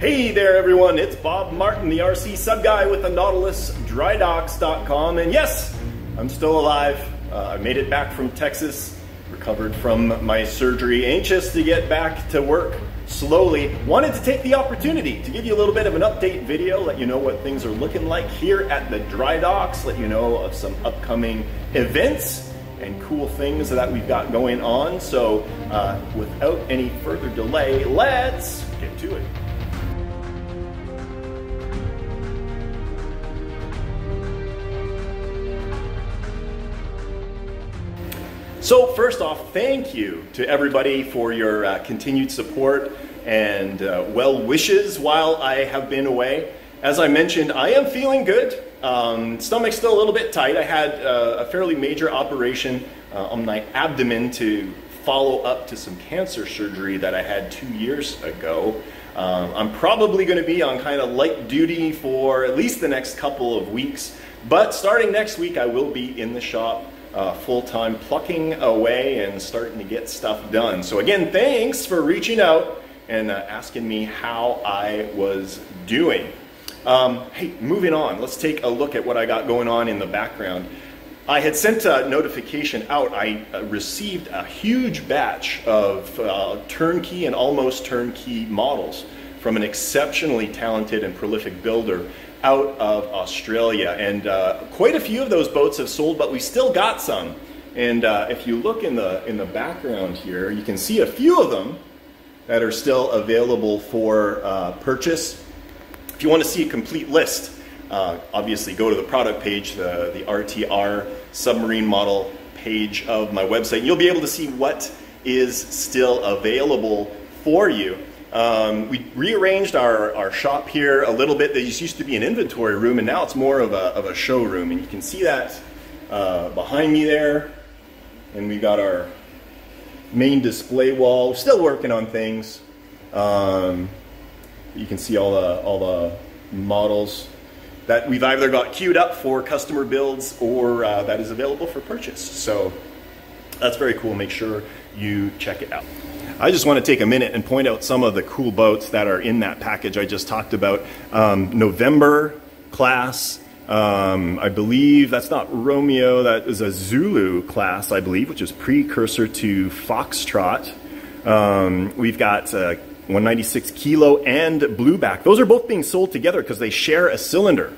Hey there everyone, it's Bob Martin, the RCSubGuy with the Nautilus, Drydocks.com, and yes, I'm still alive. I made it back from Texas, recovered from my surgery, anxious to get back to work slowly. Wanted to take the opportunity to give you a little bit of an update video, let you know what things are looking like here at the Drydocks, let you know of some upcoming events and cool things that we've got going on. So without any further delay, let's get to it. So first off, thank you to everybody for your continued support and well wishes while I have been away. As I mentioned, I am feeling good. Stomach's still a little bit tight. I had a fairly major operation on my abdomen to follow up to some cancer surgery that I had 2 years ago. I'm probably going to be on kind of light duty for at least the next couple of weeks, but starting next week I will be in the shop full-time, plucking away and starting to get stuff done. So again, thanks for reaching out and asking me how I was doing. Hey, moving on, let's take a look at what I got going on in the background. I had sent a notification out. I received a huge batch of turnkey and almost turnkey models from an exceptionally talented and prolific builder out of Australia, and quite a few of those boats have sold, but we still got some. And if you look in the background here, you can see a few of them that are still available for purchase. If you want to see a complete list, obviously go to the product page, the RTR submarine model page of my website. You'll be able to see what is still available for you. We rearranged our shop here a little bit. There used to be an inventory room, and now it's more of a showroom. And you can see that behind me there. And we got our main display wall. We're still working on things. You can see all the models that we've either got queued up for customer builds or that is available for purchase. So that's very cool. Make sure you check it out. I just want to take a minute and point out some of the cool boats that are in that package I just talked about. November class, I believe that's not Romeo, that is a Zulu class, I believe, which is precursor to Foxtrot. We've got 196 Kilo and Blueback. Those are both being sold together because they share a cylinder.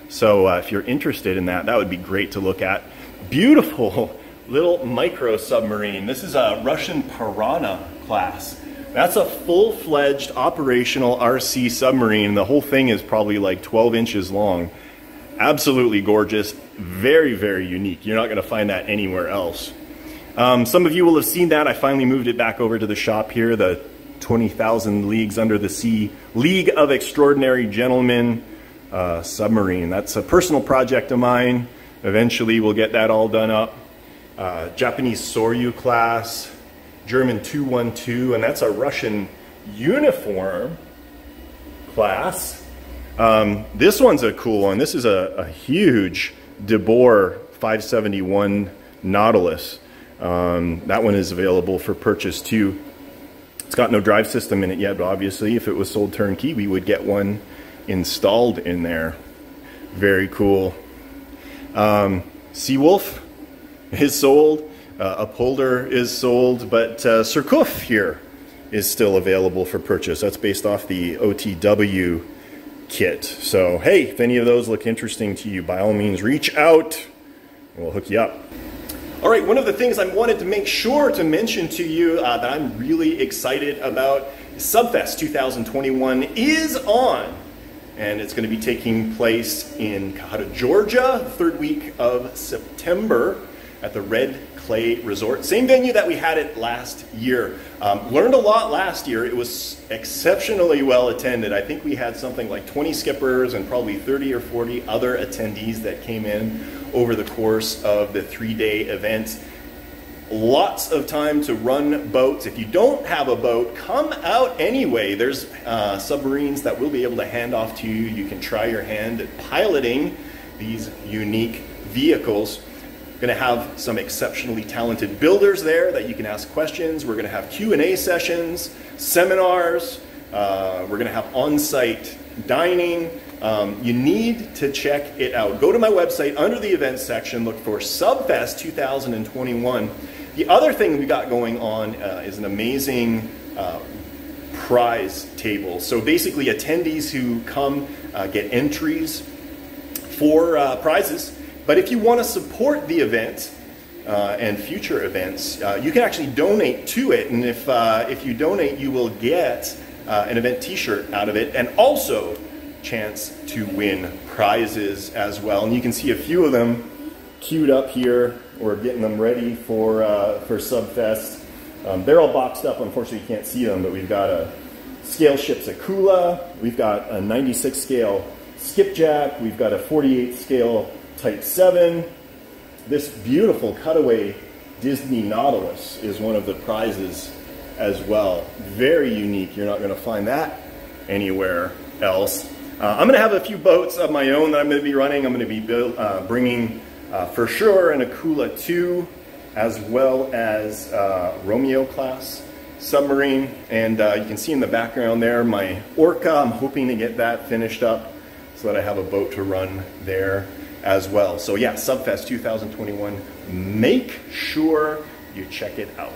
So if you're interested in that, that would be great to look at. Beautiful little micro submarine. This is a Russian Piranha class. That's a full-fledged operational RC submarine. The whole thing is probably like 12 inches long. Absolutely gorgeous. Very, very unique. You're not going to find that anywhere else. Some of you will have seen that. I finally moved it back over to the shop here, the 20,000 Leagues Under the Sea League of Extraordinary Gentlemen submarine. That's a personal project of mine. Eventually we'll get that all done up. Japanese Soryu class, German 212, and that's a Russian uniform class. This one's a cool one. This is a huge De Boer 571 Nautilus. That one is available for purchase too. It's got no drive system in it yet, but obviously if it was sold turnkey, we would get one installed in there. Very cool. Seawolf is sold, Upholder is sold, but Surcouf here is still available for purchase. That's based off the OTW kit. So hey, if any of those look interesting to you, by all means reach out and we'll hook you up. All right, one of the things I wanted to make sure to mention to you that I'm really excited about, Subfest 2021 is on, and it's going to be taking place in Cahata, Georgia, the third week of September at the Red Clay Resort. Same venue that we had it last year. Learned a lot last year. It was exceptionally well attended. I think we had something like 20 skippers and probably 30 or 40 other attendees that came in over the course of the 3-day event. Lots of time to run boats. If you don't have a boat, come out anyway. There's submarines that we'll be able to hand off to you. You can try your hand at piloting these unique vehicles. Going to have some exceptionally talented builders there that you can ask questions. We're going to have Q&A sessions, seminars, We're going to have on-site dining. You need to check it out. Go to my website, under the events section, look for Subfest 2021. The other thing we got going on is an amazing prize table. So basically attendees who come get entries for prizes. But if you want to support the event and future events, you can actually donate to it. And if you donate, you will get an event t-shirt out of it, and also chance to win prizes as well. And you can see a few of them queued up here. We're getting them ready for Subfest. They're all boxed up. Unfortunately, you can't see them, but we've got a scale ship's Akula. We've got a 96 scale skipjack. We've got a 48 scale Type 7. This beautiful cutaway Disney Nautilus is one of the prizes as well. Very unique. You're not going to find that anywhere else. I'm going to have a few boats of my own that I'm going to be running. I'm going to be bringing for sure an Akula 2, as well as Romeo class submarine. And you can see in the background there my Orca. I'm hoping to get that finished up so that I have a boat to run there as well. So yeah, Subfest 2021. Make sure you check it out.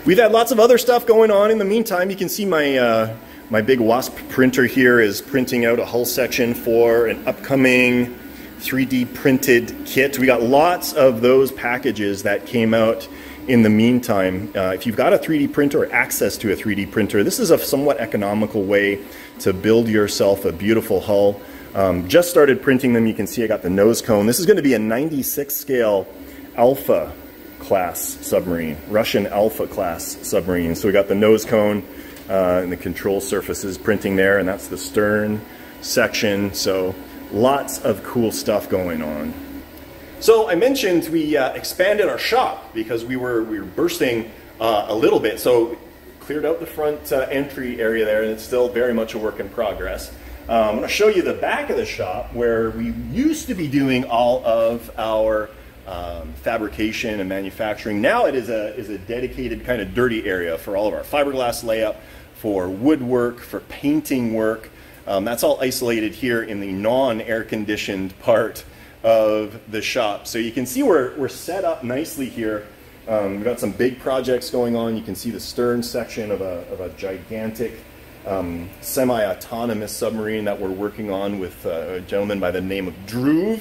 We've had lots of other stuff going on in the meantime. You can see my my big Wasp printer here is printing out a hull section for an upcoming 3D printed kit. We got lots of those packages that came out in the meantime. If you've got a 3D printer or access to a 3D printer, this is a somewhat economical way to build yourself a beautiful hull. Just started printing them. You can see I got the nose cone. This is going to be a 96 scale Alpha class submarine, Russian Alpha class submarine. So we got the nose cone and the control surfaces printing there, and that's the stern section. So lots of cool stuff going on. So I mentioned we expanded our shop because we were bursting a little bit. So cleared out the front entry area there, and it's still very much a work in progress. I'm going to show you the back of the shop where we used to be doing all of our fabrication and manufacturing. Now it is a dedicated kind of dirty area for all of our fiberglass layup, for woodwork, for painting work. That's all isolated here in the non-air conditioned part of the shop. So you can see we're set up nicely here. We've got some big projects going on. You can see the stern section of a gigantic semi-autonomous submarine that we're working on with a gentleman by the name of Drew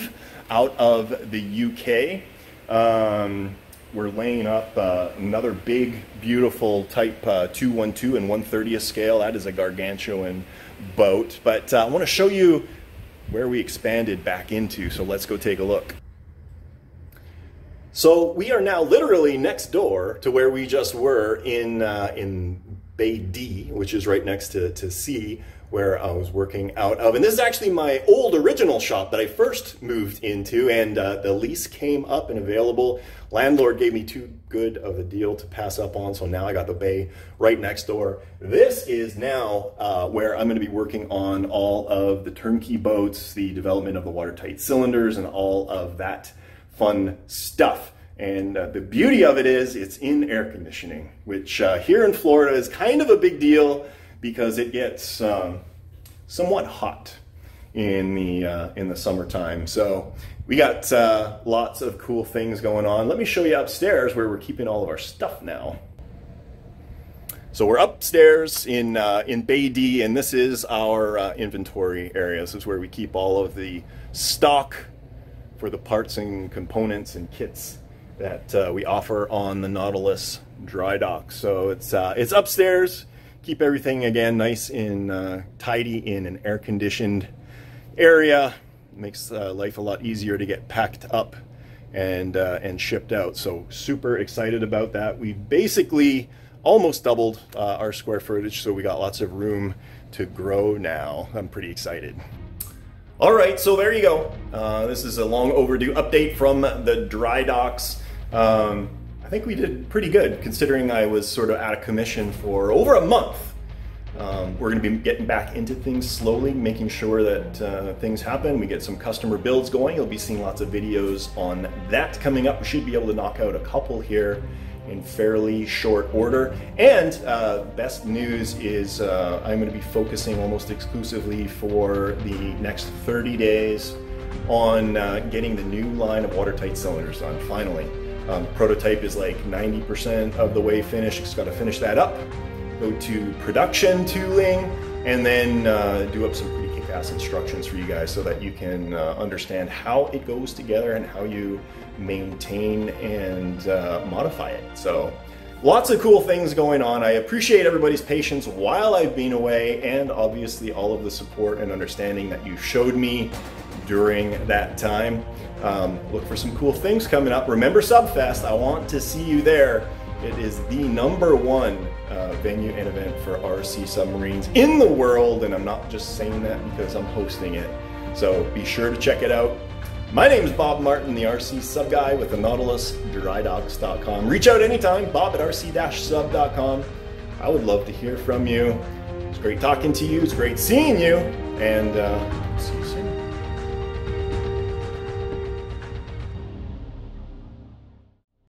out of the UK. We're laying up another big, beautiful Type 212 and 1/30th scale. That is a gargantuan boat. But I want to show you where we expanded back into, so let's go take a look. So we are now literally next door to where we just were in Bay D, which is right next to C, where I was working out of. And this is actually my old original shop that I first moved into, and the lease came up and available. Landlord gave me too good of a deal to pass up on, so now I got the bay right next door. This is now where I'm going to be working on all of the turnkey boats, the development of the watertight cylinders, and all of that fun stuff. And the beauty of it is it's in air conditioning, which here in Florida is kind of a big deal because it gets somewhat hot in the summertime. So we got lots of cool things going on. Let me show you upstairs where we're keeping all of our stuff now. So we're upstairs in Bay D, and this is our inventory area. This is where we keep all of the stock for the parts and components and kits that we offer on the Nautilus Drydocks. So it's upstairs. Keep everything again nice and tidy in an air-conditioned area. Makes life a lot easier to get packed up and shipped out. So super excited about that. We've basically almost doubled our square footage, so we got lots of room to grow now. I'm pretty excited. All right, so there you go. This is a long overdue update from the Drydocks. I think we did pretty good considering I was sort of out of commission for over a month. We're going to be getting back into things slowly, making sure that things happen. We get some customer builds going. You'll be seeing lots of videos on that coming up. We should be able to knock out a couple here in fairly short order. And best news is I'm going to be focusing almost exclusively for the next 30 days on getting the new line of watertight cylinders done, finally. Prototype is like 90% of the way finished. Just got to finish that up, go to production tooling, and then do up some pretty kick-ass instructions for you guys so that you can understand how it goes together and how you maintain and modify it. So lots of cool things going on. I appreciate everybody's patience while I've been away, and obviously all of the support and understanding that you showed me during that time. Look for some cool things coming up. Remember Subfest, I want to see you there. It is the #1 venue and event for RC submarines in the world, and I'm not just saying that because I'm hosting it. So be sure to check it out. My name is Bob Martin, the RCSubGuy with the Nautilus, Drydocks.com. Reach out anytime, bob@rc-sub.com. I would love to hear from you. It's great talking to you, it's great seeing you, and see you soon.